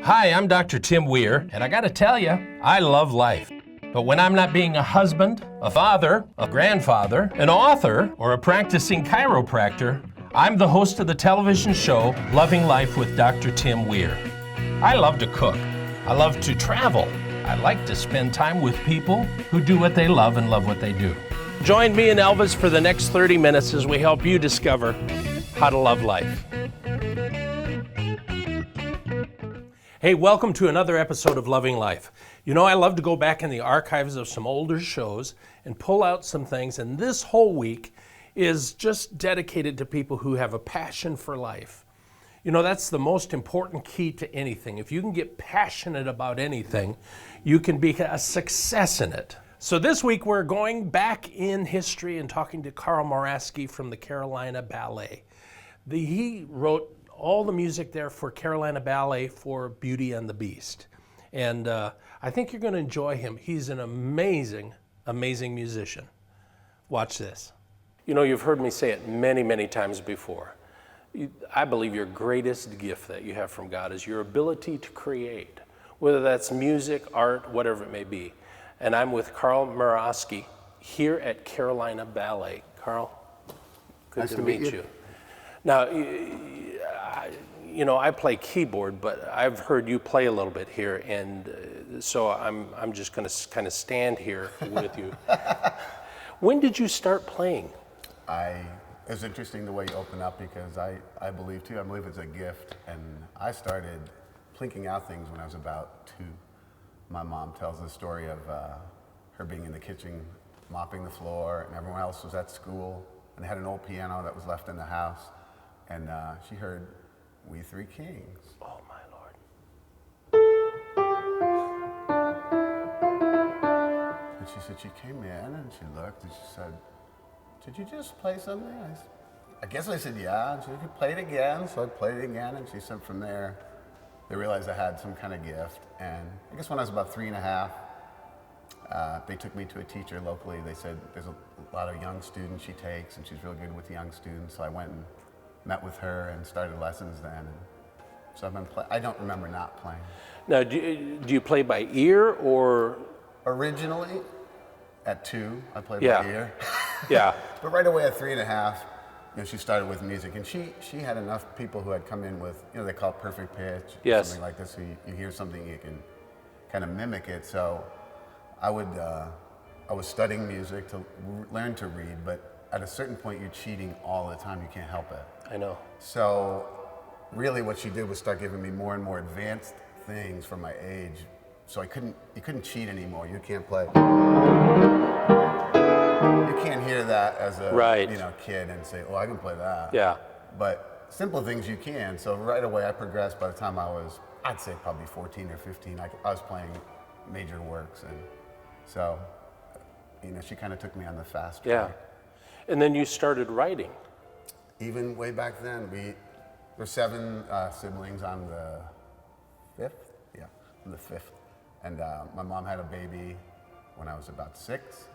Hi, I'm Dr. Tim Weir, and I gotta tell you, I love life. But when I'm not being a husband, a father, a grandfather, an author, or a practicing chiropractor, I'm the host of the television show Loving Life with Dr. Tim Weir. I love to cook. I love to travel. I like to spend time with people who do what they love and love what they do. Join me and Elvis for the next 30 minutes as we help you discover how to love life. Hey, welcome to another episode of Loving Life. You know, I love to go back in the archives of some older shows and pull out some things, and this whole week is just dedicated to people who have a passion for life. You know, that's the most important key to anything. If you can get passionate about anything, you can be a success in it. So this week we're going back in history and talking to Carl Moraski from the Carolina Ballet. He wrote all the music there for Carolina Ballet for Beauty and the Beast. And I think you're going to enjoy him. He's an amazing, amazing musician. Watch this. You know, you've heard me say it many, many times before. I believe your greatest gift that you have from God is your ability to create, whether that's music, art, whatever it may be. And I'm with Carl Moraski here at Carolina Ballet. Carl, good nice to meet you. Now, you know, I play keyboard, but I've heard you play a little bit here, and so I'm just going to kind of stand here with you. When did you start playing? It's interesting the way you open up, because I believe it's a gift, and I started plinking out things when I was about 2. My mom tells the story of her being in the kitchen mopping the floor, and everyone else was at school, and they had an old piano that was left in the house, and she heard "We Three Kings." Oh my Lord. And she said she came in and she looked and she said, "Did you just play something?" I guess I said, "Yeah." And she said, "You play it again." So I played it again, and she said from there, they realized I had some kind of gift. And I guess when I was about 3 and a half, they took me to a teacher locally. They said there's a lot of young students she takes, and she's real good with the young students. So I went and met with her and started lessons then. And so I've been I don't remember not playing. Now, do you play by ear or? Originally, at 2, I played Yeah. by ear. Yeah. But right away at 3 and a half, you know, she started with music, and she had enough people who had come in with, you know, they call it perfect pitch, Yes. something like this. So you hear something, you can kind of mimic it. So I was studying music to learn to read, but at a certain point, you're cheating all the time. You can't help it. I know. So really what she did was start giving me more and more advanced things for my age. So you couldn't cheat anymore. You can't play. You can't hear that as a kid and say, "Oh, I can play that." Yeah. But simple things you can. So right away I progressed. By the time I'd say probably 14 or 15, I was playing major works. And so, you know, she kind of took me on the fast track. Yeah. And then you started writing. Even way back then, there were 7 siblings. I'm the 5th. Yeah, I'm the 5th. And my mom had a baby when I was about 6.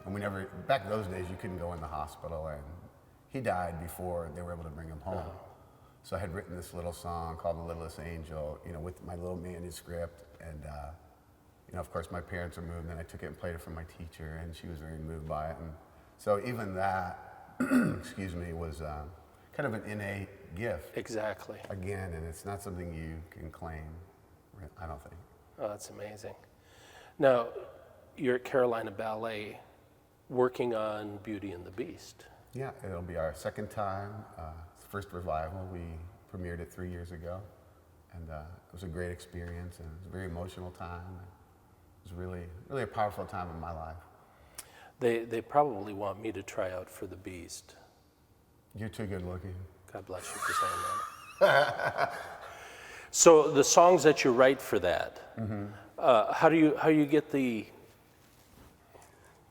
And back those days, you couldn't go in the hospital, and he died before they were able to bring him home. So I had written this little song called "The Littlest Angel," you know, with my little manuscript. And, you know, of course, my parents were moved, and I took it and played it for my teacher, and she was very moved by it. And so even that, excuse me, was kind of an innate gift. Exactly. Again, and it's not something you can claim, I don't think. Oh, that's amazing. Now, you're at Carolina Ballet working on Beauty and the Beast. Yeah, it'll be our 2nd time. It's the first revival. We premiered it 3 years ago, and it was a great experience, and it was a very emotional time. It was really, really a powerful time in my life. They probably want me to try out for the Beast. You're too good looking. God bless you for saying that. So the songs that you write for that, how do you get the?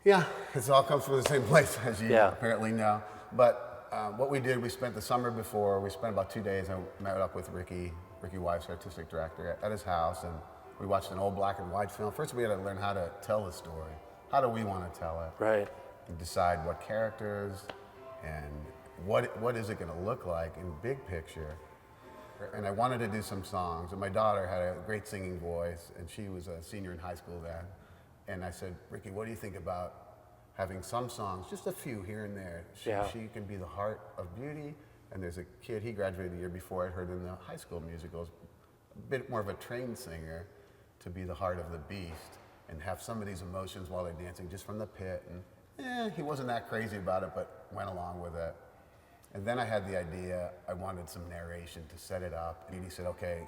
Yeah, it all comes from the same place, as you Yeah. apparently know. But what we did, we spent the summer before, we spent about 2 days. I met up with Ricky Wife's artistic director, at his house, and we watched an old black and white film. First, we had to learn how to tell the story. How do we want to tell it? Right. And decide what characters and what is it going to look like in big picture. and I wanted to do some songs. And my daughter had a great singing voice, and she was a senior in high school then. And I said, Ricky, what do you think about having some songs, just a few here and there? She can be the heart of beauty. And there's a kid, he graduated the year before, I heard in the high school musicals, a bit more of a trained singer, to be the heart of the beast and have some of these emotions while they're dancing just from the pit. And he wasn't that crazy about it, but went along with it. And then I had the idea, I wanted some narration to set it up. And he said, okay,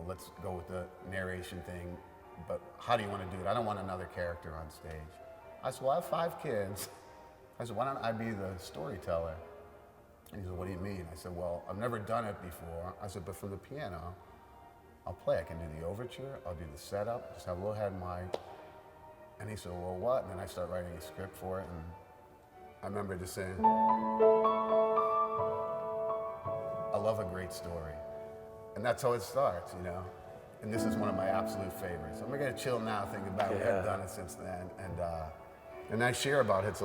let's go with the narration thing, but how do you want to do it? I don't want another character on stage. I said, well, I have 5 kids. I said, why don't I be the storyteller? And he said, what do you mean? I said, well, I've never done it before. I said, but for the piano, I'll play. I can do the overture, I'll do the setup, just have a little head mic. And he said, well, what? And then I start writing a script for it, and I remember just saying, I love a great story. And that's how it starts, And this is one of my absolute favorites. I'm gonna chill now thinking about it. I've done it since then. And I share about it.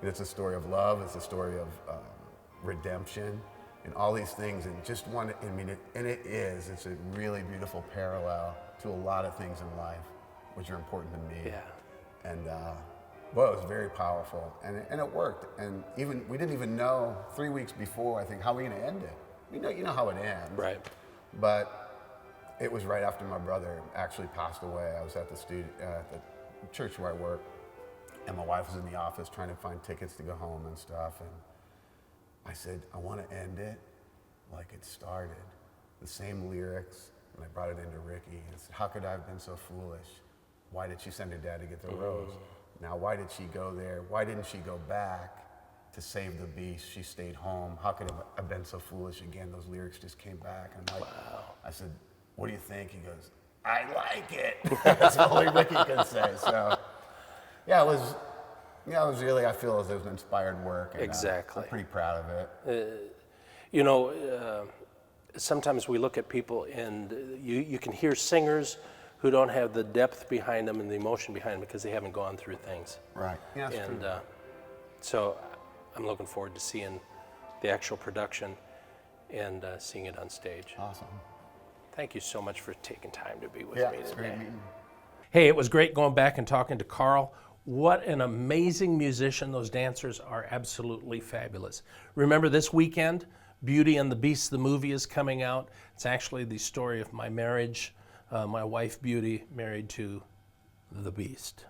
It's a story of love, it's a story of redemption, and all these things, and just one, it's a really beautiful parallel to a lot of things in life, which are important to me. Yeah. And boy, it was very powerful, and it worked. And we didn't even know 3 weeks before, I think, how we're gonna end it. You know how it ends. Right. But it was right after my brother actually passed away. I was at the church where I work, and my wife was in the office trying to find tickets to go home and stuff. And I said, I want to end it like it started. The same lyrics, and I brought it into Ricky. And said, how could I have been so foolish? Why did she send her dad to get the rose? Now, why did she go there? Why didn't she go back to save the beast? She stayed home. How could I have been so foolish again? Those lyrics just came back. I'm like, wow. I said, what do you think? He goes, I like it. That's all Ricky can say. So, yeah, it was really, I feel as it was inspired work. And, exactly. I'm pretty proud of it. Sometimes we look at people and you can hear singers who don't have the depth behind them and the emotion behind them because they haven't gone through things. Right. Yeah, that's and true. So I'm looking forward to seeing the actual production and seeing it on stage. Awesome. Thank you so much for taking time to be with me it's today. great meeting. Hey, it was great going back and talking to Carl. What an amazing musician. Those dancers are absolutely fabulous. Remember this weekend, Beauty and the Beast, the movie is coming out. It's actually the story of my marriage. My wife, Beauty, married to the Beast.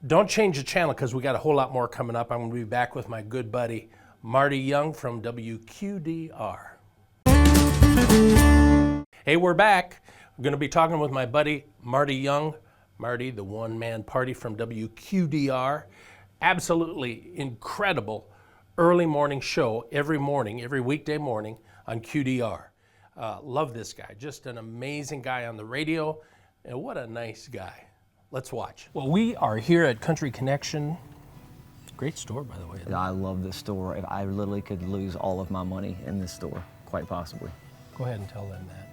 Don't change the channel because we got a whole lot more coming up. I'm going to be back with my good buddy, Marty Young from WQDR. Hey, we're back. I'm going to be talking with my buddy, Marty Young. Marty, the one-man party from WQDR. Absolutely incredible early morning show every morning, every weekday morning on QDR. Love this guy. Just an amazing guy on the radio. And what a nice guy. Let's watch. Well, we are here at Country Connection. Great store, by the way. I love this store. I literally could lose all of my money in this store, quite possibly. Go ahead and tell them that.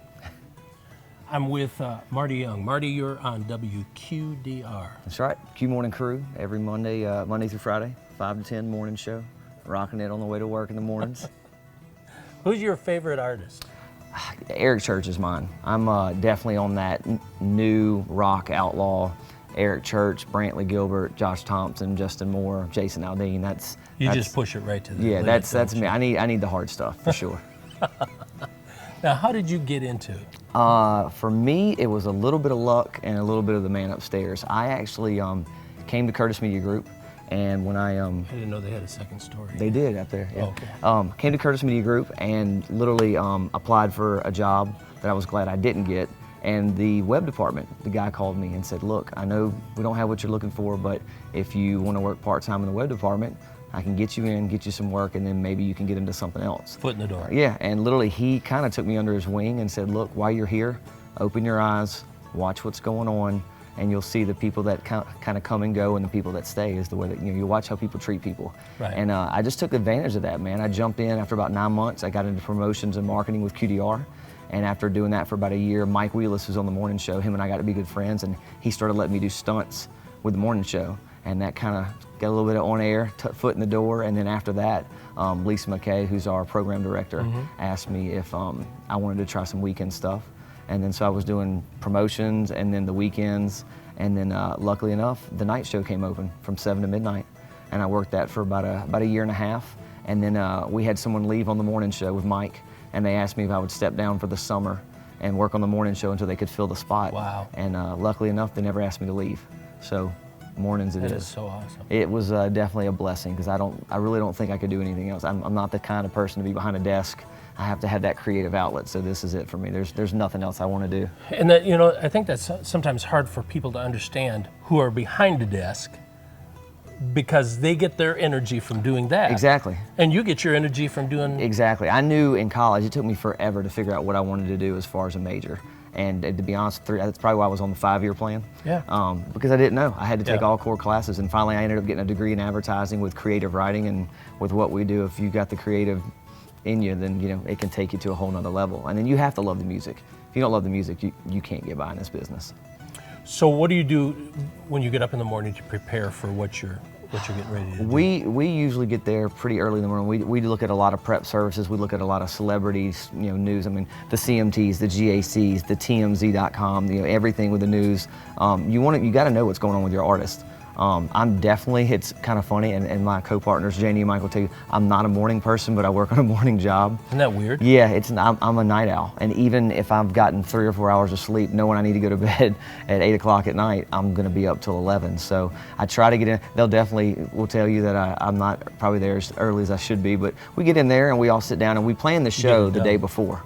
I'm with Marty Young. Marty, you're on WQDR. That's right. Q Morning Crew every Monday, Monday through Friday, 5 to 10 morning show. Rocking it on the way to work in the mornings. Who's your favorite artist? Eric Church is mine. I'm definitely on that new rock outlaw. Eric Church, Brantley Gilbert, Josh Thompson, Justin Moore, Jason Aldean. That's just push it right to the limit, limit, that's me. I need the hard stuff for sure. Now, how did you get into it? For me, it was a little bit of luck and a little bit of the man upstairs. I actually came to Curtis Media Group, and when I didn't know they had a second story. They did up there. Yeah. Oh, okay. Came to Curtis Media Group and literally applied for a job that I was glad I didn't get. And the web department, the guy called me and said, look, I know we don't have what you're looking for, but if you want to work part-time in the web department, I can get you in, get you some work, and then maybe you can get into something else. Foot in the door. Yeah, and literally he kind of took me under his wing and said, look, while you're here, open your eyes, watch what's going on, and you'll see the people that kind of come and go and the people that stay is the way that, you watch how people treat people. Right. And I just took advantage of that, man. I jumped in after about 9 months. I got into promotions and marketing with QDR. And after doing that for about a year, Mike Wheelis, who's on the morning show, him and I got to be good friends, and he started letting me do stunts with the morning show. and that kind of got a little bit of on air, foot in the door, and then after that, Lisa McKay, who's our program director, asked me if I wanted to try some weekend stuff. And then so I was doing promotions and then the weekends, and then luckily enough, the night show came open from 7 to midnight, and I worked that for about a year and a half. And then we had someone leave on the morning show with Mike, and they asked me if I would step down for the summer and work on the morning show until they could fill the spot. Wow. And luckily enough, they never asked me to leave. So mornings it is. That is so awesome. It was definitely a blessing, because I really don't think I could do anything else. I'm not the kind of person to be behind a desk. I have to have that creative outlet, so this is it for me. There's nothing else I want to do. And that, you know, I think that's sometimes hard for people to understand who are behind a desk, because they get their energy from doing that. Exactly. And you get your energy from doing... Exactly. I knew in college, it took me forever to figure out what I wanted to do as far as a major. And to be honest, that's probably why I was on the 5-year plan. Yeah. Because I didn't know. I had to take Yeah. all core classes, and finally I ended up getting a degree in advertising with creative writing. And with what we do, if you got the creative in you, then you know it can take you to a whole nother level. And then you have to love the music. If you don't love the music, you can't get by in this business. So what do you do when you get up in the morning to prepare for what you're getting ready to do? We usually get there pretty early in the morning. We look at a lot of prep services. We look at a lot of celebrities, you know, news. I mean, the CMTs, the GACs, the TMZ.com, you know, everything with the news. You got to know what's going on with your artist. I'm definitely, it's kind of funny, and my co-partners, Janie and Mike, will tell you, I'm not a morning person, but I work on a morning job. Isn't that weird? Yeah, I'm a night owl. And even if I've gotten 3 or 4 hours of sleep, knowing I need to go to bed at 8 o'clock at night, I'm gonna be up till 11. So I try to get in. They'll definitely will tell you that I'm not probably there as early as I should be, but we get in there and we all sit down and we plan the show the day before.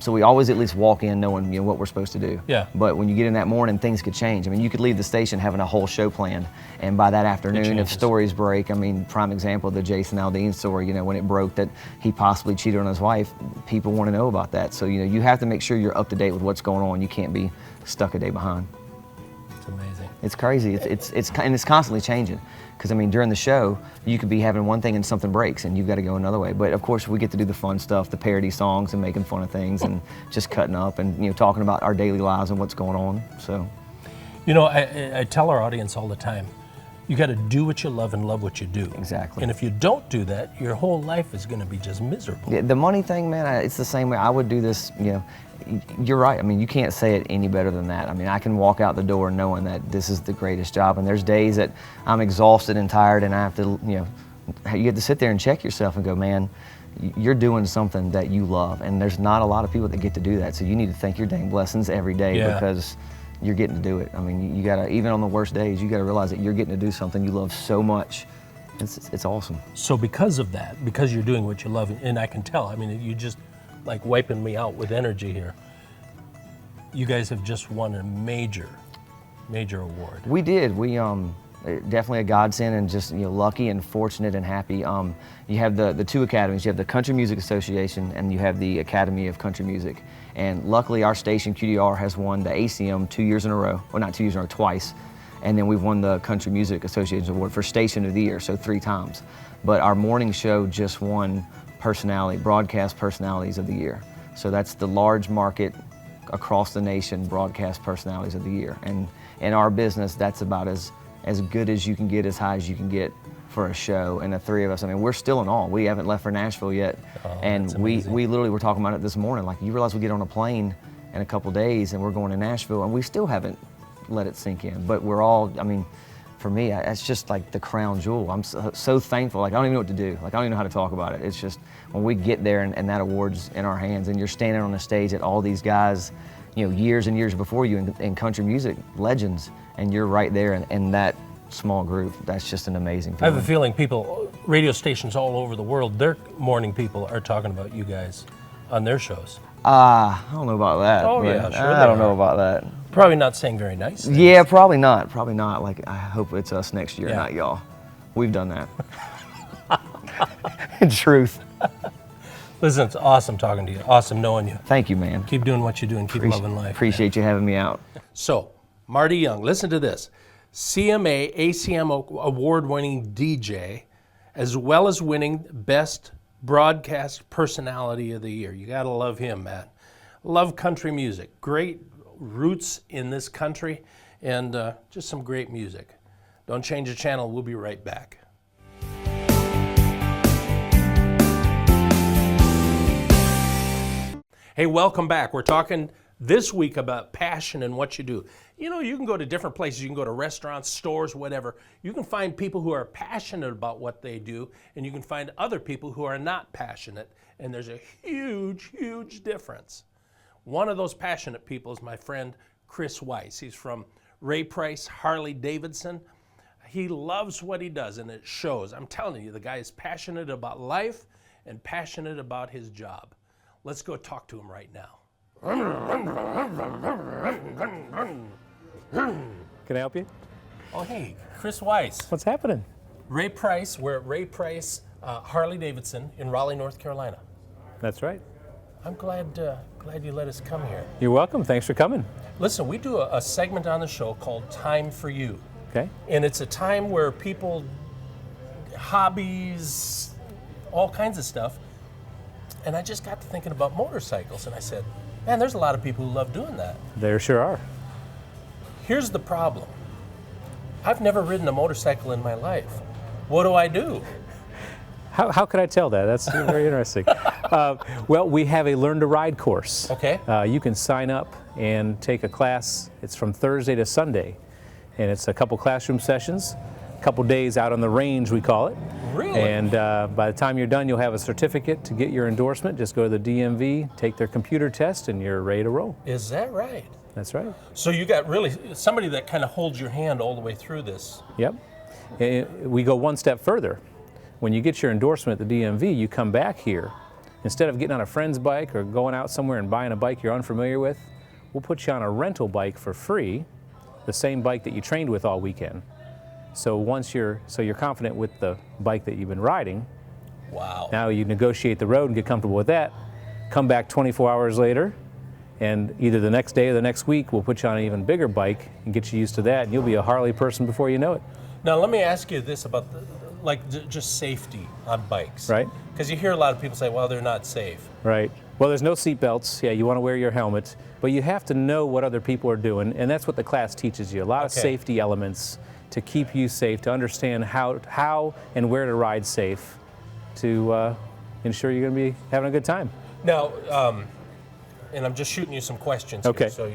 So we always at least walk in knowing, you know, what we're supposed to do. Yeah. But when you get in that morning, things could change. I mean, you could leave the station having a whole show planned, and by that afternoon, if stories break, I mean, prime example, the Jason Aldean story, you know, when it broke that he possibly cheated on his wife, people want to know about that. So, you know, you have to make sure you're up to date with what's going on. You can't be stuck a day behind. It's amazing. It's crazy. It's constantly changing. Because I mean, during the show, you could be having one thing and something breaks, and you've got to go another way. But of course, we get to do the fun stuff, the parody songs, and making fun of things, and just cutting up, and you know, talking about our daily lives and what's going on. So, you know, I tell our audience all the time, you got to do what you love and love what you do. Exactly. And if you don't do that, your whole life is going to be just miserable. yeah, the money thing, man, it's the same way. I would do this. You know, you're right. I mean, you can't say it any better than that. I mean, I can walk out the door knowing that this is the greatest job, and there's days that I'm exhausted and tired, and I have to, you know, you have to sit there and check yourself and go, man, you're doing something that you love, and there's not a lot of people that get to do that. So you need to thank your dang blessings every day because you're getting to do it. I mean, you gotta, even on the worst days, you gotta realize that you're getting to do something you love so much. It's awesome. So because of that, because you're doing what you love, and I can tell, I mean, you just like wiping me out with energy here. You guys have just won a major award. We did. We definitely a godsend, and just, you know, lucky and fortunate and happy. You have the two academies. You have the Country Music Association and you have the Academy of Country Music. And luckily, our station QDR has won the ACM 2 years in a row. Well, not 2 years in a row, twice. And then we've won the Country Music Association Award for Station of the Year, so 3 times. But our morning show just won Broadcast Personalities of the Year. So that's the large market across the nation Broadcast Personalities of the Year. And in our business, that's about as good as you can get, as high as you can get for a show. And the 3 of us, I mean, we're still in awe. We haven't left for Nashville yet. And we literally were talking about it this morning. Like, you realize we get on a plane in a couple days and we're going to Nashville, and we still haven't let it sink in. But we're all, I mean, for me, it's just like the crown jewel. I'm so thankful. Like, I don't even know what to do. Like, I don't even know how to talk about it. It's just when we get there and that award's in our hands, and you're standing on a stage at all these guys, you know, years and years before you in country music, legends, and you're right there in that small group. That's just an amazing feeling. I have a feeling radio stations all over the world, their morning people are talking about you guys on their shows. I don't know about that. Oh, yeah, sure I don't know about that. Probably not saying very nice things. Yeah, probably not. Probably not. Like, I hope it's us next year, not y'all. We've done that. In truth. Listen, it's awesome talking to you. Awesome knowing you. Thank you, man. Keep doing what you're doing. Keep loving life. Appreciate you having me out. So, Marty Young, listen to this. CMA, ACM award-winning DJ, as well as winning Best Broadcast Personality of the Year. You gotta love him, man. Love country music. Great roots in this country, and just some great music. Don't change the channel. We'll be right back. Hey, welcome back. We're talking this week about passion and what you do. You know, you can go to different places. You can go to restaurants, stores, whatever. You can find people who are passionate about what they do, and you can find other people who are not passionate, and there's a huge, huge difference. One of those passionate people is my friend Chris Weiss. He's from Ray Price, Harley Davidson. He loves what he does, and it shows. I'm telling you, the guy is passionate about life and passionate about his job. Let's go talk to him right now. Can I help you? Oh, hey, Chris Weiss. What's happening? Ray Price, we're at Ray Price, Harley Davidson in Raleigh, North Carolina. That's right. I'm glad you let us come here. You're welcome. Thanks for coming. Listen, we do a segment on the show called Time for You. Okay. And it's a time where people, hobbies, all kinds of stuff. And I just got to thinking about motorcycles, and I said, man, there's a lot of people who love doing that. There sure are. Here's the problem. I've never ridden a motorcycle in my life. What do I do? How could I tell that? That's very interesting. Well, we have a Learn to Ride course. Okay. You can sign up and take a class. It's from Thursday to Sunday, and it's a couple classroom sessions, a couple days out on the range, we call it. Really? And by the time you're done, you'll have a certificate to get your endorsement. Just go to the DMV, take their computer test, and you're ready to roll. Is that right? That's right. So you got really somebody that kind of holds your hand all the way through this. Yep. We go one step further. When you get your endorsement at the DMV, you come back here. Instead of getting on a friend's bike or going out somewhere and buying a bike you're unfamiliar with, we'll put you on a rental bike for free, the same bike that you trained with all weekend. So once you're confident with the bike that you've been riding, Wow. now you negotiate the road and get comfortable with that, come back 24 hours later, and either the next day or the next week, we'll put you on an even bigger bike and get you used to that, and you'll be a Harley person before you know it. Now let me ask you this about just safety on bikes. Right. Because you hear a lot of people say, well, they're not safe. Right. Well, there's no seat belts. Yeah, you want to wear your helmet, but you have to know what other people are doing, and that's what the class teaches you. A lot of Okay. safety elements to keep you safe, to understand how and where to ride safe, to ensure you're going to be having a good time. Now, and I'm just shooting you some questions Okay. here. So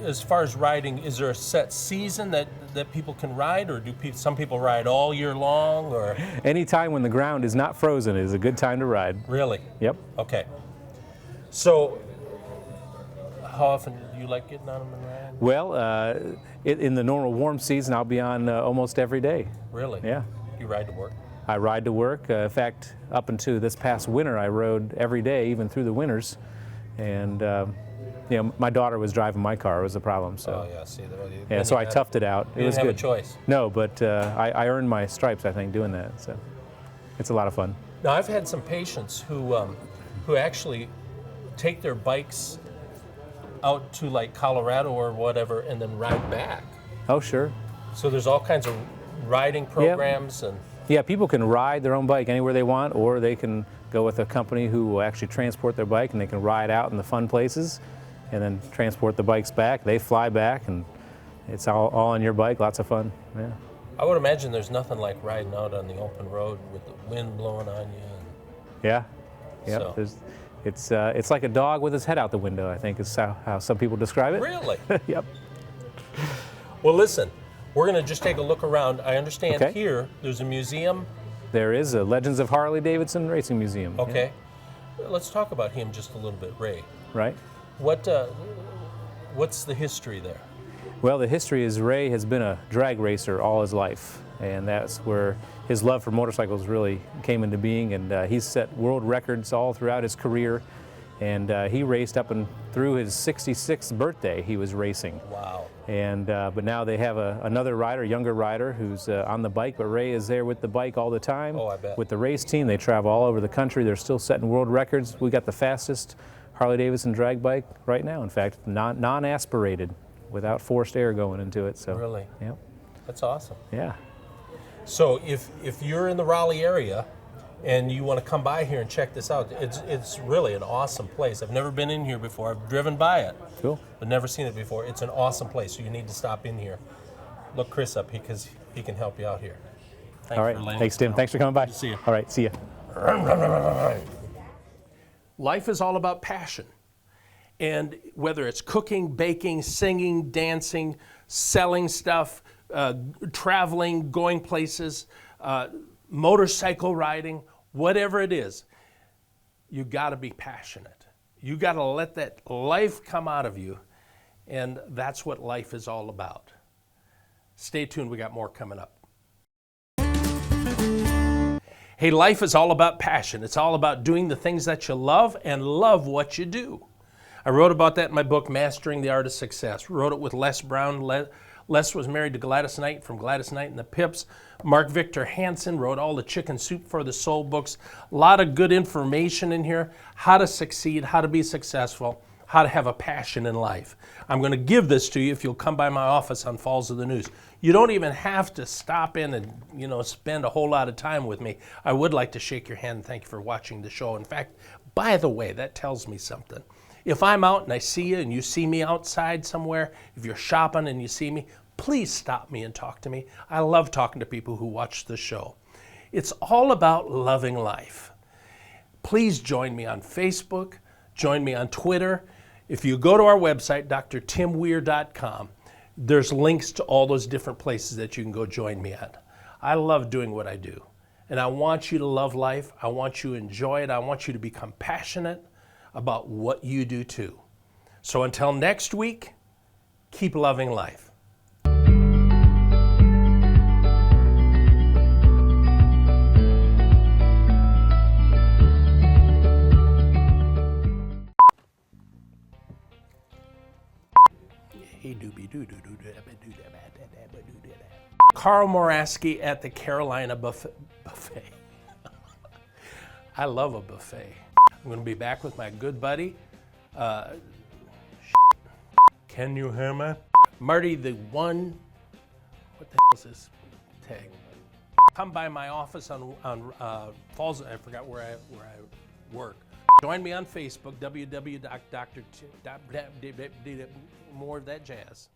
as far as riding, is there a set season that people can ride, or do some people ride all year long, or? Any time when the ground is not frozen is a good time to ride. Really? Yep. Okay. So how often do you like getting on them and riding? Well, in the normal warm season, I'll be on almost every day. Really? Yeah. You ride to work? I ride to work. In fact, up until this past winter, I rode every day, even through the winters. And you know, my daughter was driving my car. It was a problem. So Oh, yeah. See, yeah, so I toughed it out. You It was didn't have good. a choice. No, but I earned my stripes, I think, doing that. So it's a lot of fun. Now, I've had some patients who actually take their bikes out to like Colorado or whatever and then ride back. Oh, sure. So there's all kinds of riding programs and Yeah, people can ride their own bike anywhere they want, or they can go with a company who will actually transport their bike, and they can ride out in the fun places and then transport the bikes back. They fly back, and it's all on your bike. Lots of fun. Yeah. I would imagine there's nothing like riding out on the open road with the wind blowing on you. Yeah. Yeah. So- It's like a dog with his head out the window, I think is how some people describe it. Really? Yep. Well, listen, we're going to just take a look around. I understand Okay. here there's a museum. There is a Legends of Harley Davidson Racing Museum. Yeah. Okay. Let's talk about him just a little bit, Ray. Right. What's the history there? Well, the history is Ray has been a drag racer all his life, and that's where his love for motorcycles really came into being, and he's set world records all throughout his career, and he raced up and through his 66th birthday he was racing. Wow. And but now they have another rider, younger rider, who's on the bike, but Ray is there with the bike all the time. Oh, I bet. With the race team, they travel all over the country. They're still setting world records. We got the fastest Harley Davidson drag bike right now, in fact, non-aspirated, without forced air going into it. So Really? Yep. That's awesome. Yeah. So if you're in the Raleigh area and you want to come by here and check this out, it's really an awesome place. I've never been in here before. I've driven by it, Cool. but never seen it before. It's an awesome place, so you need to stop in here. look Chris up because he can help you out here. Thanks All right. for laying Thanks, it Tim. down. Thanks for coming by. See you. All right. See ya. Life is all about passion. And whether it's cooking, baking, singing, dancing, selling stuff, traveling, going places, motorcycle riding, whatever it is, you got to be passionate. You got to let that life come out of you, and that's what life is all about. Stay tuned, we got more coming up. Hey, life is all about passion. It's all about doing the things that you love and love what you do. I wrote about that in my book, Mastering the Art of Success. Wrote it with Les Brown. Les was married to Gladys Knight from Gladys Knight and the Pips. Mark Victor Hansen wrote all the Chicken Soup for the Soul books. A lot of good information in here, how to succeed, how to be successful, how to have a passion in life. I'm going to give this to you if you'll come by my office on Falls of the News. You don't even have to stop in and spend a whole lot of time with me. I would like to shake your hand and thank you for watching the show. In fact, by the way, that tells me something. If I'm out and I see you and you see me outside somewhere, if you're shopping and you see me, please stop me and talk to me. I love talking to people who watch the show. It's all about loving life. Please join me on Facebook, join me on Twitter. If you go to our website, drtimweir.com, there's links to all those different places that you can go join me at. I love doing what I do. And I want you to love life. I want you to enjoy it. I want you to become passionate about what you do too. So until next week, keep loving life. Carl Moraski at the Carolina buffet. I love a buffet. I'm going to be back with my good buddy. Can you hear me? Marty the one. What the hell is this tag? Come by my office on Falls. I forgot where I work. Join me on Facebook, www.drtim. More of that jazz.